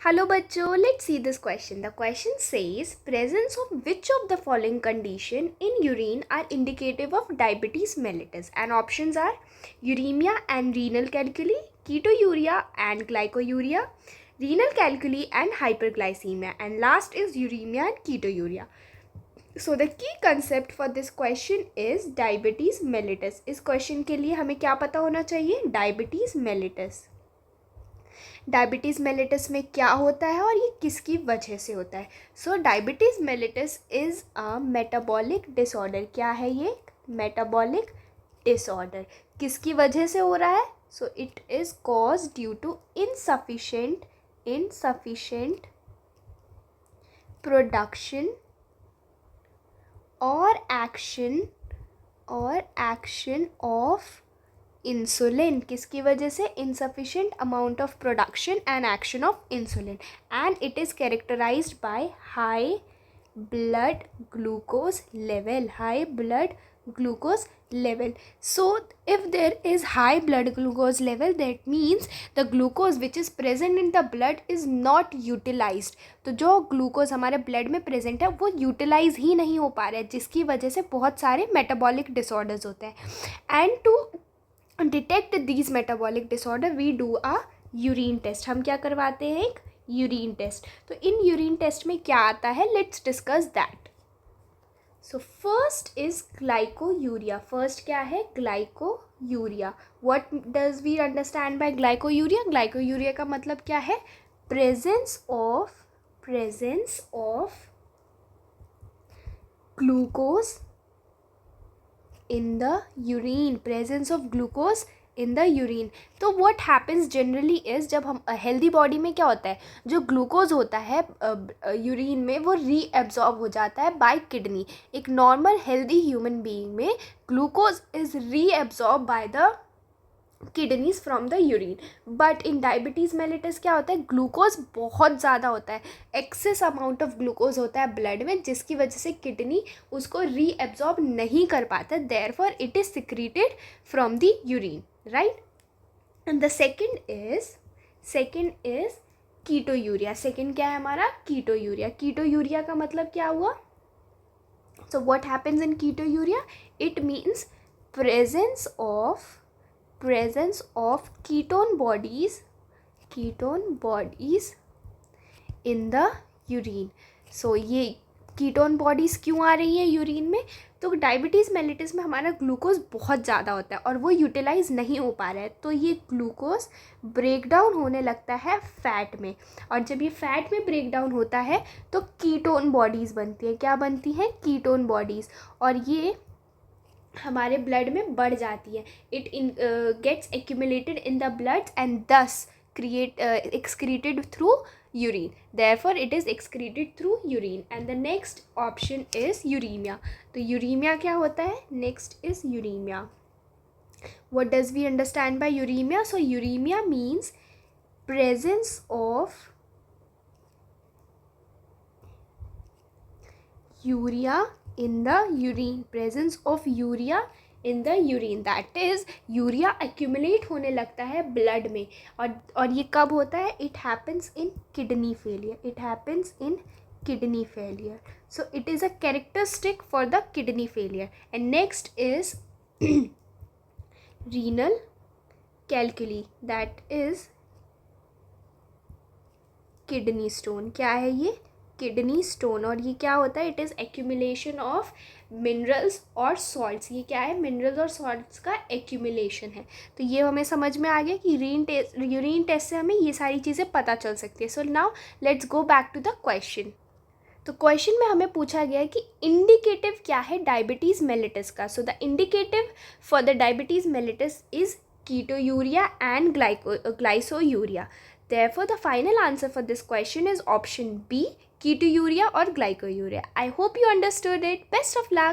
Hello बच्चों, let's see this question. The question says presence of which of the following condition in urine are indicative of diabetes mellitus, and options are uremia and renal calculi, ketonuria and glycosuria, renal calculi and hyperglycemia, and last is uremia and ketonuria. So the key concept for this question is diabetes mellitus. इस question के लिए हमें क्या पता होना चाहिए? Diabetes mellitus. Diabetes mellitus में क्या होता है और ये किसकी वजह से होता है? So diabetes mellitus is a metabolic disorder. क्या है ये? Metabolic disorder. किसकी वजह से हो रहा है? So it is cause due to insufficient production और एक्शन ऑफ इंसुलिन. किसकी वजह से? Insufficient amount of production and action of insulin, and it is characterized by high blood glucose level. So if there is high blood glucose level, that means the glucose which is present in the blood is not utilized. तो जो glucose हमारे blood में present है वो utilise ही नहीं हो पा रहा है, जिसकी वजह से बहुत सारे मेटाबॉलिक डिसऑर्डर्स होते हैं. And to detect these metabolic disorder we do a urine test. हम क्या करवाते हैं? एक यूरिन टेस्ट. तो इन यूरिन टेस्ट में क्या आता है? Let's discuss that. So first is glycosuria. First क्या है? Glycosuria. What does we understand by glycosuria? Glycosuria का मतलब क्या है? Presence of glucose in the urine. Presence of glucose in the urine. तो what happens generally is, जब हम healthy body में क्या होता है, जो ग्लूकोज होता है यूरिन में वो रीएब्जॉर्ब हो जाता है बाय किडनी. एक नॉर्मल हेल्दी ह्यूमन बीइंग में glucose is reabsorb by the kidneys from the urine. But in diabetes mellitus क्या होता है? ग्लूकोज बहुत ज़्यादा होता है, एक्सेस अमाउंट ऑफ ग्लूकोज होता है ब्लड में, जिसकी वजह से किडनी उसको रीएब्जॉर्ब नहीं कर पाता. Therefore it is secreted from the urine, right. And the second is ketonuria. Second क्या है हमारा? कीटोयूरिया. कीटोयूरिया का मतलब क्या हुआ? So what happens in ketonuria? It means presence of ketone bodies in the urine. So ये ketone bodies क्यों आ रही है यूरिन में? तो डायबिटीज़ मेलिटस में हमारा ग्लूकोज बहुत ज़्यादा होता है और वो यूटिलाइज नहीं हो पा रहा है, तो ये ग्लूकोज ब्रेक डाउन होने लगता है फैट में, और जब ये फैट में ब्रेक डाउन होता है तो कीटोन बॉडीज़ बनती है. क्या बनती हैं? Ketone bodies. और ये हमारे ब्लड में बढ़ जाती है. It gets accumulated in the blood and thus excreted through urine. Therefore it is excreted through urine. And the next option is uremia. तो uremia क्या होता है? Next is uremia. What does we understand by uremia? So uremia means presence of urea in the urine. Presence of urea in the urine. That is, urea accumulate होने लगता है blood में. और ये कब होता है? It happens in kidney failure. So it is a characteristic for the kidney failure. And next is renal calculi. That is kidney stone. क्या है ये? Kidney stone. और ये क्या होता है? It is accumulation of minerals और सॉल्ट्स. ये क्या है? मिनरल्स और सॉल्ट्स का एक्यूमुलेशन है. तो ये हमें समझ में आ गया कि यूरिन टेस्ट से हमें ये सारी चीज़ें पता चल सकती है. So now let's go back to the question. तो क्वेश्चन में हमें पूछा गया है कि इंडिकेटिव क्या है डायबिटीज़ मेलिटस का. So the indicative for the diabetes mellitus is ketonuria and glycosuria. Therefore, the final answer for this question is option B, ketonuria or glycosuria. I hope you understood it. Best of luck.